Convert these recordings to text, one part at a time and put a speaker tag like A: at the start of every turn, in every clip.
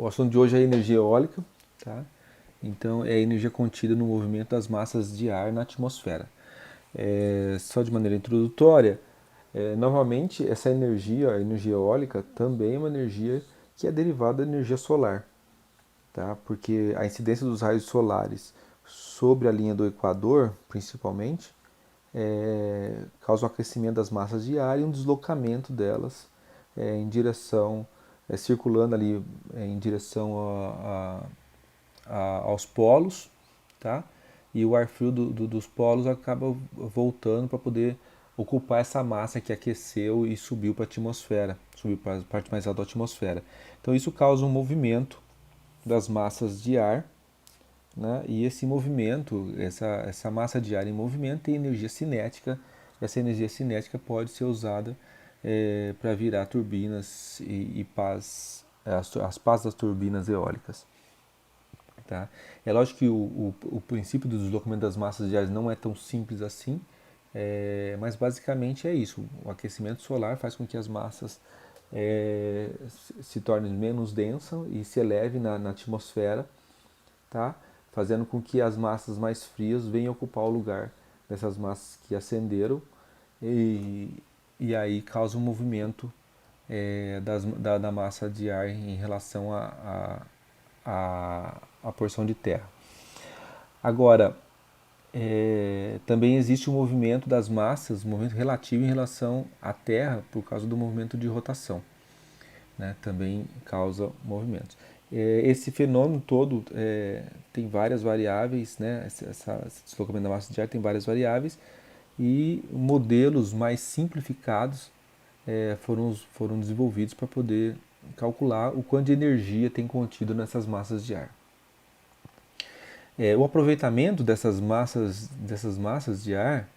A: O assunto de hoje é energia eólica, tá? Então é a energia contida no movimento das massas de ar na atmosfera. Só de maneira introdutória, novamente essa energia, a energia eólica, também é uma energia que é derivada da energia solar, tá? Porque a incidência dos raios solares sobre a linha do Equador, principalmente, causa um aquecimento das massas de ar e um deslocamento delas em direção, circulando ali em direção aos polos, tá? E o ar frio dos polos acaba voltando para poder ocupar essa massa que aqueceu e subiu para a atmosfera, subiu para a parte mais alta da atmosfera. Então isso causa um movimento das massas de ar, né? E esse movimento, essa massa de ar em movimento tem energia cinética. Essa energia cinética pode ser usada para virar turbinas e as pás das turbinas eólicas. Tá? É lógico que o princípio do deslocamento das massas de ar não é tão simples assim, mas basicamente é isso. O aquecimento solar faz com que as massas se tornem menos densas e se elevem na atmosfera, tá? Fazendo com que as massas mais frias venham ocupar o lugar dessas massas que ascenderam e, e aí causa um movimento da massa de ar em relação à porção de terra. Agora, também existe o movimento das massas, um movimento relativo em relação à Terra por causa do movimento de rotação, né? Também causa movimentos. Esse fenômeno todo tem várias variáveis, né? Esse deslocamento da massa de ar tem várias variáveis e modelos mais simplificados foram desenvolvidos para poder calcular o quanto de energia tem contido nessas massas de ar. O aproveitamento dessas massas de ar,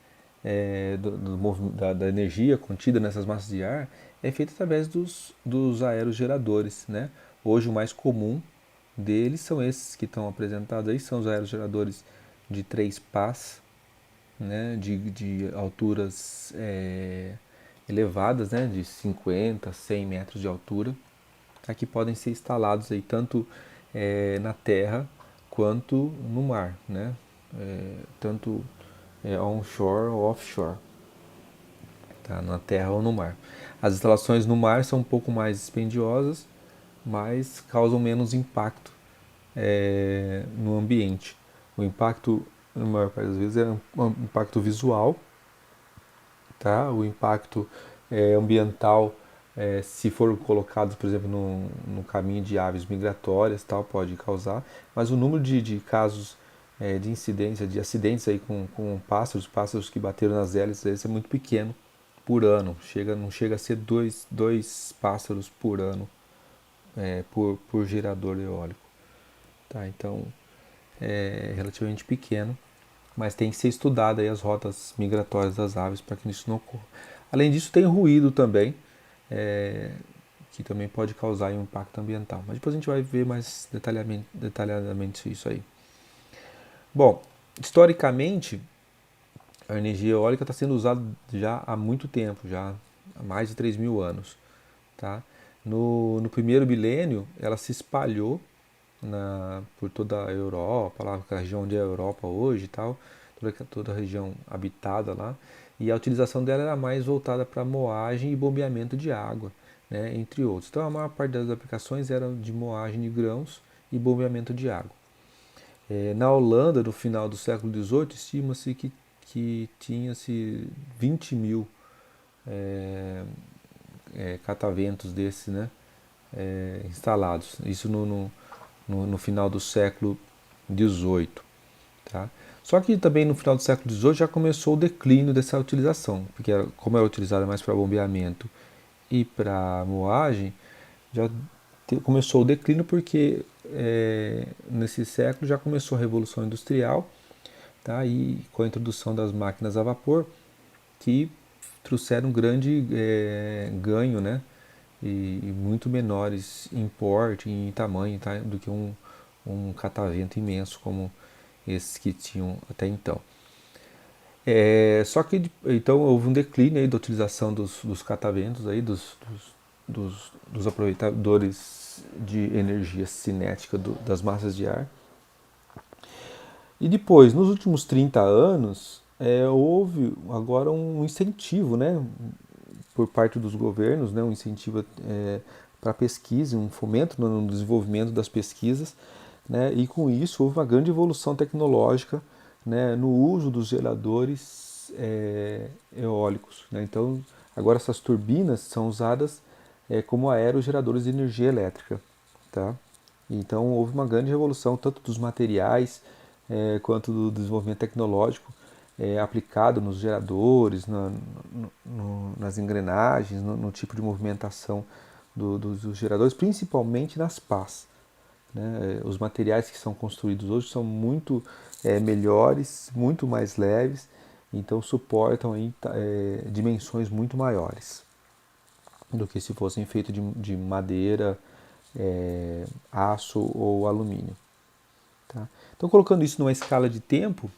A: da energia contida nessas massas de ar, é feito através dos aerogeradores, né? Hoje o mais comum deles são esses que estão apresentados aí, são os aerogeradores de 3 pás, né? De alturas elevadas, né? De 50, 100 metros de altura, tá? Que podem ser instalados aí tanto na terra quanto no mar, né? Tanto onshore ou offshore, tá? Na terra ou no mar. As instalações no mar são um pouco mais dispendiosas, mas causam menos impacto no ambiente. O impacto, na maior parte das vezes, é um impacto visual, tá? O impacto ambiental, se for colocado, por exemplo, no caminho de aves migratórias, tal, pode causar, mas o número de casos de incidência, de acidentes aí com pássaros que bateram nas hélices, é muito pequeno por ano, não chega a ser dois pássaros por ano por gerador eólico. Tá? Então é relativamente pequeno, mas tem que ser estudado aí as rotas migratórias das aves para que isso não ocorra. Além disso, tem ruído também, que também pode causar um impacto ambiental. Mas depois a gente vai ver mais detalhadamente isso aí. Bom, historicamente, a energia eólica está sendo usada já há muito tempo, já há mais de 3.000 anos. Tá? No primeiro milênio, ela se espalhou por toda a Europa, lá na região onde é a Europa hoje e tal, toda a região habitada lá, e a utilização dela era mais voltada para moagem e bombeamento de água, né, entre outros. Então a maior parte das aplicações eram de moagem de grãos e bombeamento de água. Na Holanda, no final do século XVIII, estima-se que tinha-se 20 mil cataventos desses, né, instalados. Isso no final do século XVIII. Tá? Só que também no final do século XVIII já começou o declínio dessa utilização, porque como era utilizada mais para bombeamento e para moagem, já começou o declínio porque nesse século já começou a Revolução Industrial, tá? E com a introdução das máquinas a vapor, que trouxeram um grande ganho, né? E muito menores em porte, em tamanho, tá? Do que um catavento imenso como esses que tinham até então. Só que então houve um declínio aí da utilização dos cataventos aí, dos aproveitadores de energia cinética das massas de ar. E depois, nos últimos 30 anos, houve agora um incentivo, né, por parte dos governos, né, um incentivo para pesquisa, um fomento no desenvolvimento das pesquisas, né, e com isso houve uma grande evolução tecnológica, né, no uso dos geradores eólicos, né. Então, agora essas turbinas são usadas como aerogeradores de energia elétrica. Tá? Então, houve uma grande revolução, tanto dos materiais quanto do desenvolvimento tecnológico aplicado nos geradores, nas engrenagens, no tipo de movimentação dos geradores, principalmente nas pás. Né? Os materiais que são construídos hoje são muito melhores, muito mais leves, então suportam aí, dimensões muito maiores do que se fossem feitos de madeira, aço ou alumínio. Tá? Então, colocando isso numa escala de tempo,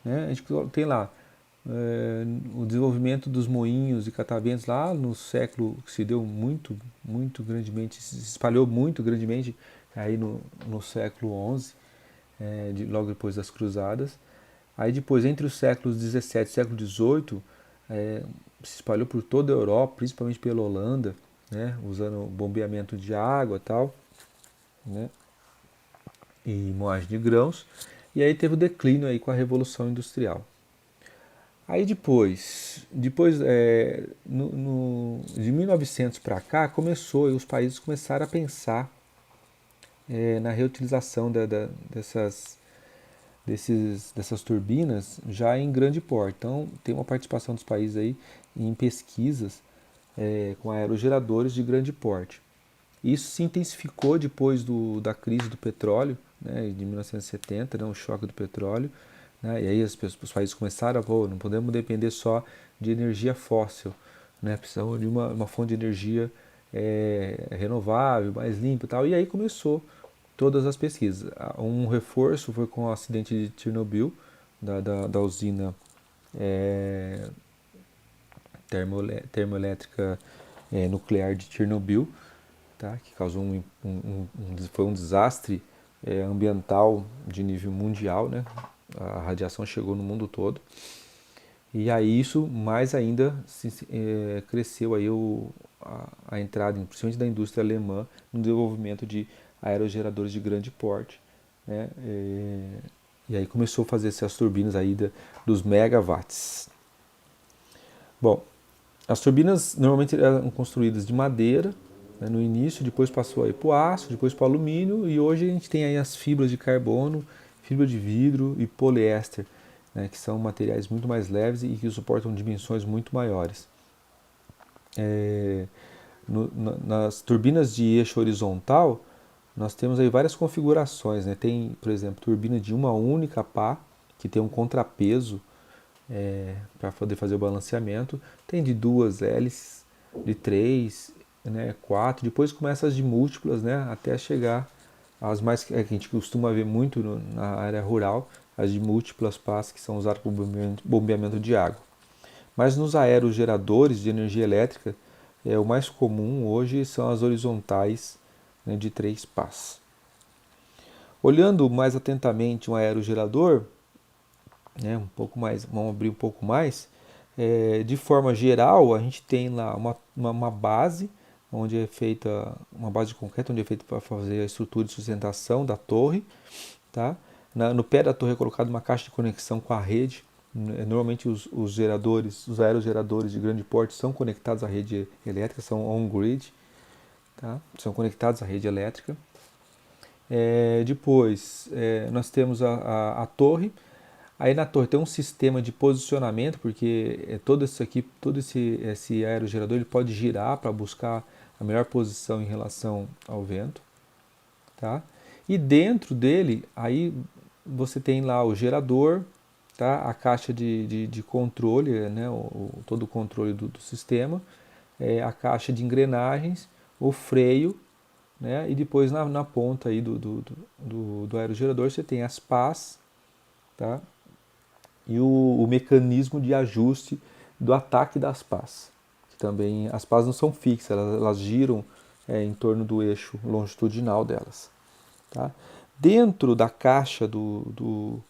A: né, a gente tem lá o desenvolvimento dos moinhos e cataventos lá no século que se deu muito grandemente, se espalhou muito grandemente aí no século XI, logo depois das Cruzadas. Aí depois, entre os séculos XVII e século XVIII, se espalhou por toda a Europa, principalmente pela Holanda, né, usando bombeamento de água e tal, né, e moagem de grãos. E aí teve o declínio aí com a Revolução Industrial. Aí depois de 1900 para cá, começou e os países começaram a pensar na reutilização dessas turbinas já em grande porte. Então, tem uma participação dos países aí em pesquisas com aerogeradores de grande porte. Isso se intensificou depois da crise do petróleo, né, de 1970, né, o choque do petróleo. Né, e aí os países começaram a, não podemos depender só de energia fóssil, né, precisamos de uma fonte de energia renovável, mais limpa e tal. E aí começou todas as pesquisas. Um reforço foi com o acidente de Chernobyl, da usina termoelétrica nuclear de Chernobyl, tá? Que causou foi um desastre ambiental de nível mundial, né? A radiação chegou no mundo todo. E aí isso mais ainda cresceu aí a entrada, principalmente da indústria alemã, no desenvolvimento de aerogeradores de grande porte. Né? E aí começou a fazer essas turbinas aí dos megawatts. Bom, as turbinas normalmente eram construídas de madeira, né, no início, depois passou aí para o aço, depois para o alumínio, e hoje a gente tem aí as fibras de carbono, fibra de vidro e poliéster, né, que são materiais muito mais leves e que suportam dimensões muito maiores. Nas turbinas de eixo horizontal, nós temos aí várias configurações. Né? Tem, por exemplo, turbina de uma única pá, que tem um contrapeso para poder fazer o balanceamento. Tem de duas hélices, de três, né, quatro. Depois começa as de múltiplas, né, até chegar às mais que a gente costuma ver muito na área rural, as de múltiplas pás que são usadas para bombeamento de água. Mas nos aerogeradores de energia elétrica, o mais comum hoje são as horizontais, né, de 3 pás. Olhando mais atentamente um aerogerador, né, vamos abrir um pouco mais, de forma geral, a gente tem lá uma base, onde é feita, uma base de concreto, onde é feita para fazer a estrutura de sustentação da torre. Tá? No pé da torre é colocada uma caixa de conexão com a rede. Normalmente os aerogeradores de grande porte são conectados à rede elétrica, são on-grid, tá? São conectados à rede elétrica. Depois nós temos a torre. Aí na torre tem um sistema de posicionamento, porque todo esse aerogerador ele pode girar para buscar a melhor posição em relação ao vento. Tá? E dentro dele, aí você tem lá o gerador, tá? A caixa de controle, né? Todo o controle do sistema, a caixa de engrenagens, o freio, né? E depois na ponta aí do aerogerador você tem as pás, tá? E o mecanismo de ajuste do ataque das pás. Que também as pás não são fixas, elas giram em torno do eixo longitudinal delas. Tá? Dentro da caixa do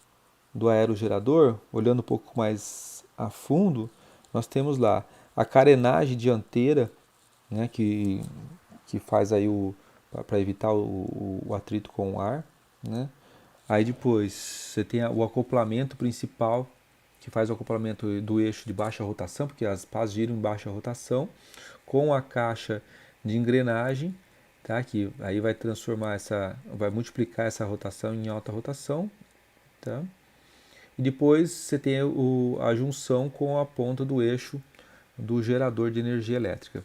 A: aerogerador, olhando um pouco mais a fundo, nós temos lá a carenagem dianteira, né, que faz aí para evitar o atrito com o ar, né? Aí depois você tem o acoplamento principal, que faz o acoplamento do eixo de baixa rotação, porque as pás giram em baixa rotação, com a caixa de engrenagem, tá? Que aí vai multiplicar essa rotação em alta rotação, tá? E depois você tem a junção com a ponta do eixo do gerador de energia elétrica.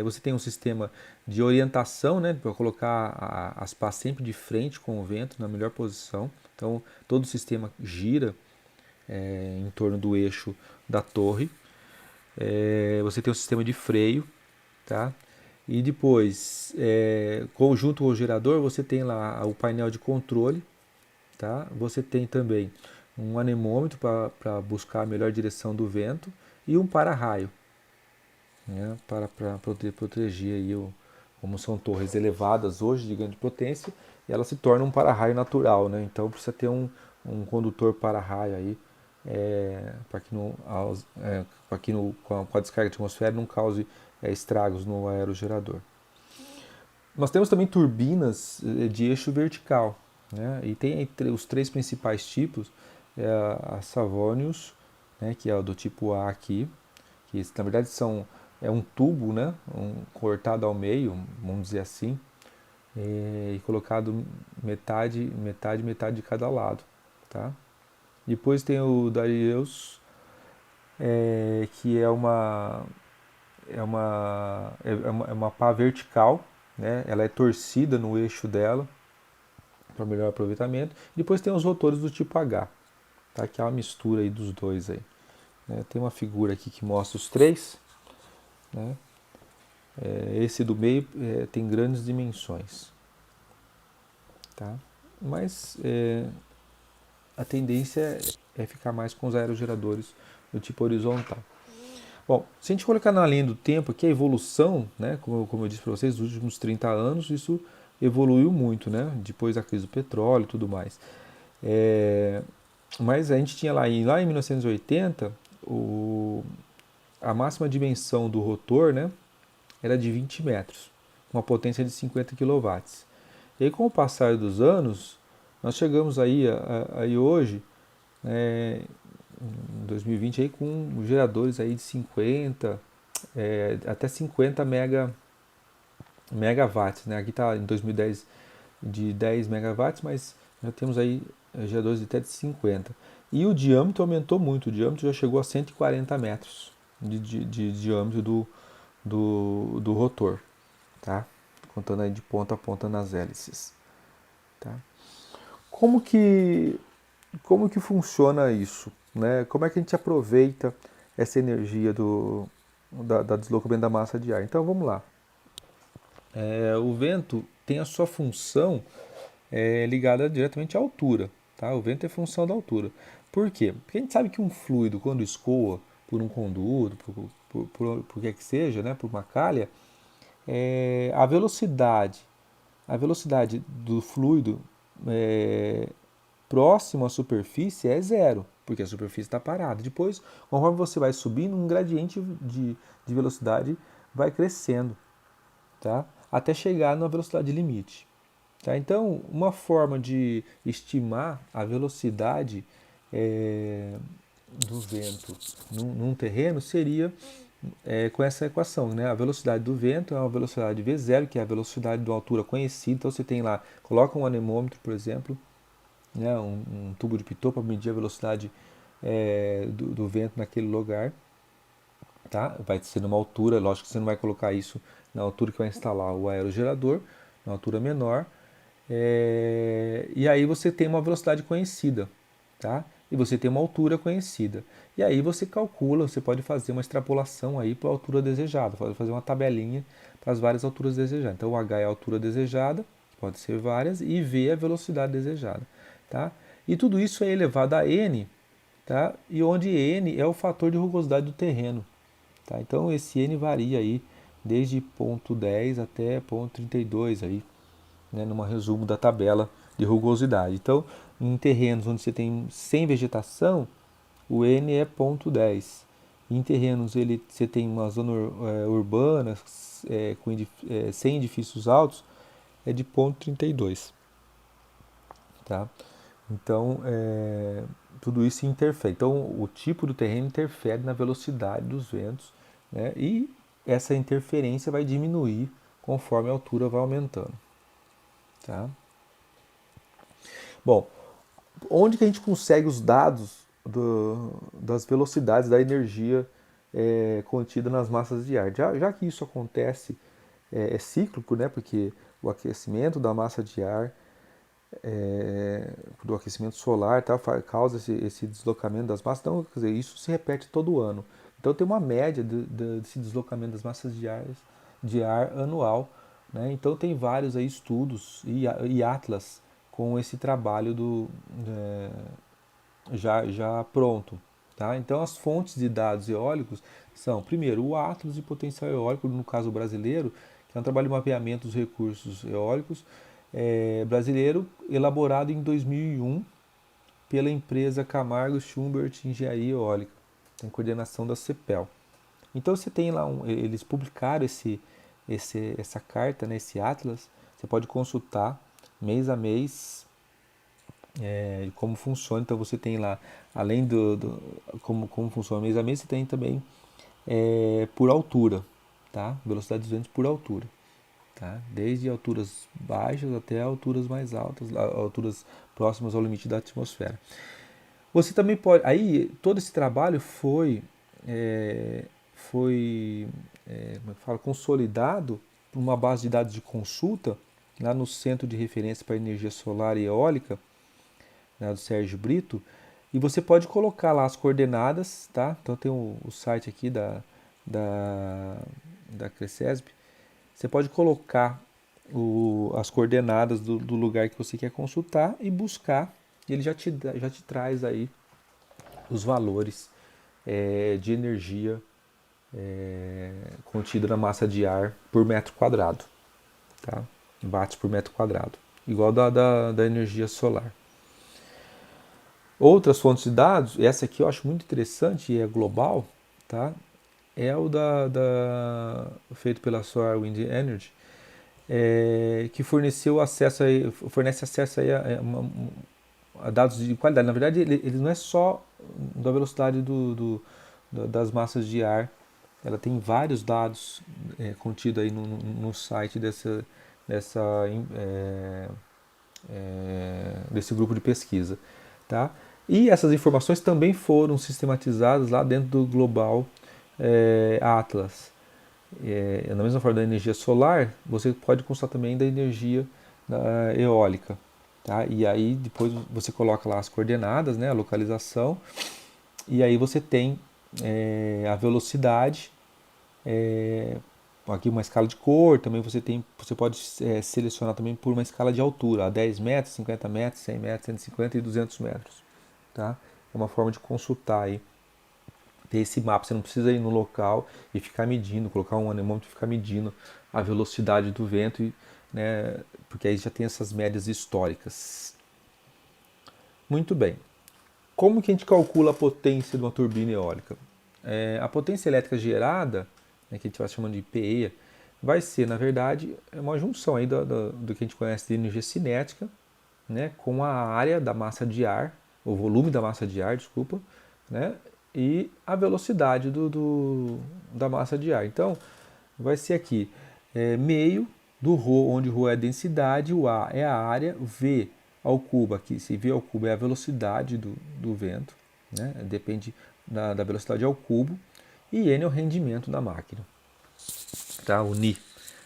A: Você tem um sistema de orientação, né, para colocar as pás sempre de frente com o vento, na melhor posição. Então, todo o sistema gira em torno do eixo da torre. Você tem um sistema de freio, tá? E depois, junto ao gerador, você tem lá o painel de controle, tá? Você tem também um anemômetro para buscar a melhor direção do vento e um para-raio, né, para proteger aí como são torres elevadas hoje de grande potência, e ela se torna um para-raio natural, né? Então precisa ter um condutor para-raio aí para que, com a descarga de atmosfera não cause estragos no aerogerador. Nós temos também turbinas de eixo vertical, né? E tem os três principais tipos, a Savonius, né, que é do tipo A aqui, que na verdade é um tubo, né, cortado ao meio, vamos dizer assim, e colocado metade de cada lado, tá? Depois tem o Darius, que é uma pá vertical, né? Ela é torcida no eixo dela para melhor aproveitamento. Depois tem os rotores do tipo H, tá? Que é uma mistura aí dos dois aí. Tem uma figura aqui que mostra os três, né? Esse do meio tem grandes dimensões, tá? Mas a tendência é ficar mais com os aerogeradores do tipo horizontal. Bom, se a gente colocar na linha do tempo aqui, a evolução, né, como eu disse para vocês, nos últimos 30 anos, isso evoluiu muito, né, depois da crise do petróleo e tudo mais. Mas a gente tinha lá em 1980, a máxima dimensão do rotor, né, era de 20 metros, uma potência de 50 kW. E aí, com o passar dos anos, nós chegamos aí hoje, em 2020, aí, com geradores aí de 50, até 50 megawatts. Né? Aqui está em 2010 de 10 megawatts, mas já temos aí geradores de até de 50. E o diâmetro aumentou muito, o diâmetro já chegou a 140 metros de diâmetro do rotor, tá? Contando aí de ponta a ponta nas hélices. Tá? Como que funciona isso? Né? Como é que a gente aproveita essa energia da deslocamento da massa de ar? Então vamos lá. O vento tem a sua função ligada diretamente à altura. Tá? O vento é função da altura. Por quê? Porque a gente sabe que um fluido, quando escoa por um conduto, por que seja, né, por uma calha, a velocidade do fluido próximo à superfície é zero, porque a superfície está parada. Depois, conforme você vai subindo, um gradiente de velocidade vai crescendo, tá? Até chegar na velocidade limite. Tá? Então, uma forma de estimar a velocidade do vento num terreno seria com essa equação, né? A velocidade do vento é uma velocidade V0, que é a velocidade de uma altura conhecida. Então você tem lá, coloca um anemômetro, por exemplo, né? um tubo de pitot para medir a velocidade do vento naquele lugar. Tá? Vai ser numa altura, lógico que você não vai colocar isso na altura que vai instalar o aerogerador, na altura menor. E aí você tem uma velocidade conhecida, tá? E você tem uma altura conhecida. E aí você calcula, você pode fazer uma extrapolação aí para a altura desejada, pode fazer uma tabelinha para as várias alturas desejadas. Então o H é a altura desejada, pode ser várias, e V é a velocidade desejada, tá? E tudo isso é elevado a N, tá? E onde N é o fator de rugosidade do terreno, tá? Então esse N varia aí desde ponto 10 até ponto 32 aí, né, num resumo da tabela de rugosidade. Então, em terrenos onde você tem sem vegetação, o N é ponto 10. Em terrenos você tem uma zona urbana sem edifícios altos, é de ponto 32. Tá? Então, tudo isso interfere. Então, o tipo do terreno interfere na velocidade dos ventos, né? E essa interferência vai diminuir conforme a altura vai aumentando. Tá? Bom, onde que a gente consegue os dados das velocidades da energia contida nas massas de ar? Já que isso acontece, é cíclico, né? Porque o aquecimento da massa de ar do aquecimento solar tá, causa esse deslocamento das massas. Então, quer dizer, isso se repete todo ano. Então, tem uma média desse deslocamento das massas de ar anual. Né? Então, tem vários aí estudos e atlas com esse trabalho já pronto. Tá? Então, as fontes de dados eólicos são, primeiro, o Atlas de Potencial Eólico, no caso brasileiro, que é um trabalho de mapeamento dos recursos eólicos brasileiro, elaborado em 2001 pela empresa Camargo Schubert Engenharia Eólica, em coordenação da CEPEL. Então você tem lá, eles publicaram essa carta, né, esse Atlas, você pode consultar mês a mês como funciona. Então você tem lá, além como funciona mês a mês, você tem também por altura, tá? Velocidade dos ventos por altura. Tá? Desde alturas baixas até alturas mais altas, alturas próximas ao limite da atmosfera. Você também pode. Aí todo esse trabalho como é que fala, consolidado por uma base de dados de consulta lá no Centro de Referência para Energia Solar e Eólica, né, do Sérgio Brito, e você pode colocar lá as coordenadas, tá? Então tem o site aqui da Cresesp. Você pode colocar as coordenadas do lugar que você quer consultar e buscar. Ele já te traz aí os valores de energia contida na massa de ar por metro quadrado. Tá? Watts por metro quadrado. Igual da energia solar. Outras fontes de dados, essa aqui eu acho muito interessante e é global, tá? É o feito pela Solar Wind Energy, que fornece acesso aí a dados de qualidade. Na verdade, ele não é só da velocidade das massas de ar, ela tem vários dados contidos aí no site dessa, desse grupo de pesquisa. Tá? E essas informações também foram sistematizadas lá dentro do Global Atlas. Da mesma forma da energia solar, você pode constatar também da energia eólica. Tá? E aí depois você coloca lá as coordenadas, né, a localização, e aí você tem a velocidade, aqui uma escala de cor, também você pode selecionar também por uma escala de altura, a 10 metros, 50 metros, 100 metros, 150 e 200 metros. Tá? É uma forma de consultar aí, ter esse mapa. Você não precisa ir no local e ficar medindo, colocar um anemômetro e ficar medindo a velocidade do vento, né, porque aí já tem essas médias históricas. Muito bem. Como que a gente calcula a potência de uma turbina eólica? A potência elétrica gerada, né, que a gente vai chamando de PE, vai ser, na verdade, uma junção aí do que a gente conhece de energia cinética, né, com a área da massa de ar, o volume da massa de ar, desculpa, né, e a velocidade da massa de ar. Então, vai ser aqui meio do ρ, onde ρ é a densidade, o A é a área, V ao cubo aqui, se V ao cubo é a velocidade do vento, né, depende da velocidade ao cubo, e N é o rendimento da máquina. Tá? O Ni,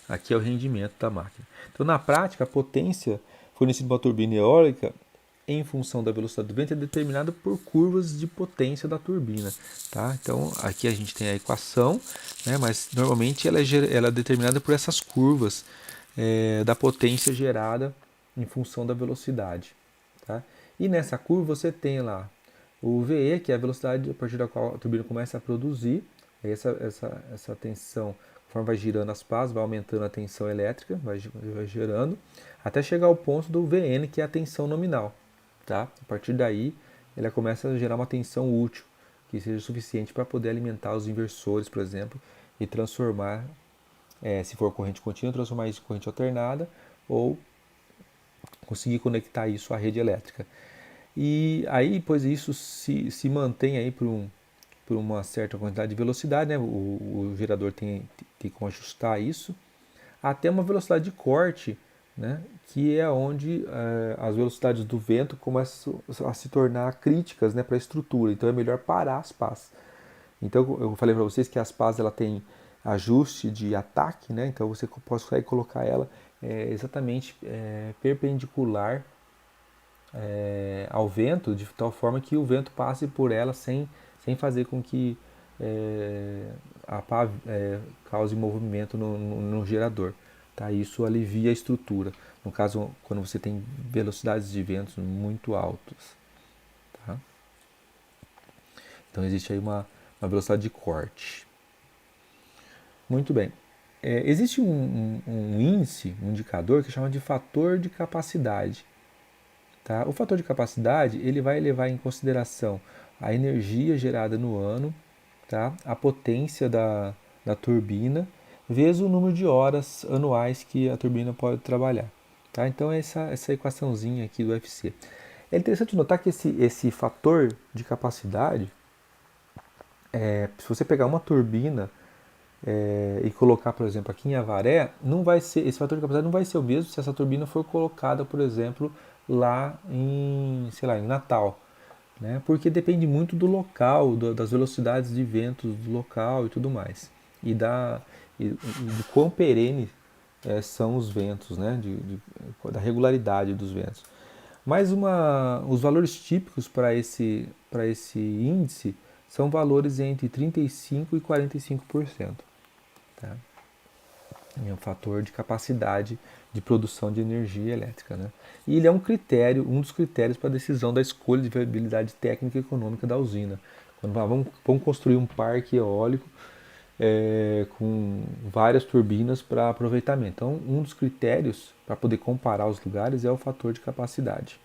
A: aqui é o rendimento da máquina. Então, na prática, a potência fornecida por uma turbina eólica em função da velocidade do vento é determinada por curvas de potência da turbina. Tá? Então, aqui a gente tem a equação, né, mas normalmente ela é determinada por essas curvas da potência gerada em função da velocidade. Tá? E nessa curva você tem lá o VE, que é a velocidade a partir da qual a turbina começa a produzir. Essa tensão conforme vai girando as pás, vai aumentando a tensão elétrica, vai gerando, até chegar ao ponto do Vn, que é a tensão nominal. Tá? A partir daí, ela começa a gerar uma tensão útil, que seja suficiente para poder alimentar os inversores, por exemplo, e transformar, se for corrente contínua, transformar isso em corrente alternada, ou conseguir conectar isso à rede elétrica. E aí, pois isso se mantém aí por uma certa quantidade de velocidade, né? O gerador tem como ajustar isso, até uma velocidade de corte, né? Que é onde as velocidades do vento começam a se tornar críticas, né, para a estrutura. Então é melhor parar as pás. Então eu falei para vocês que as pás ela tem ajuste de ataque, né? Então você consegue colocar ela exatamente perpendicular ao vento, de tal forma que o vento passe por ela sem fazer com que a pá cause movimento no gerador. Tá? Isso alivia a estrutura, no caso quando você tem velocidades de ventos muito altas. Tá? Então existe aí uma velocidade de corte. Muito bem. Existe um índice, um indicador que chama de fator de capacidade. Tá? O fator de capacidade ele vai levar em consideração a energia gerada no ano, tá? A potência da turbina, vezes o número de horas anuais que a turbina pode trabalhar. Tá? Então essa equaçãozinha aqui do UFC. É interessante notar que esse fator de capacidade, se você pegar uma turbina e colocar, por exemplo, aqui em Avaré, não vai ser, esse fator de capacidade não vai ser o mesmo se essa turbina for colocada, por exemplo, lá em, sei lá, em Natal, né? Porque depende muito do local, das velocidades de ventos do local e tudo mais, e do quão perene são os ventos, né? Da regularidade dos ventos. Mas os valores típicos para esse índice são valores entre 35% e 45%. Tá? É um fator de capacidade de produção de energia elétrica. Né? E ele é um dos critérios para a decisão da escolha de viabilidade técnica e econômica da usina. Quando vamos construir um parque eólico com várias turbinas para aproveitamento. Então, um dos critérios para poder comparar os lugares é o fator de capacidade.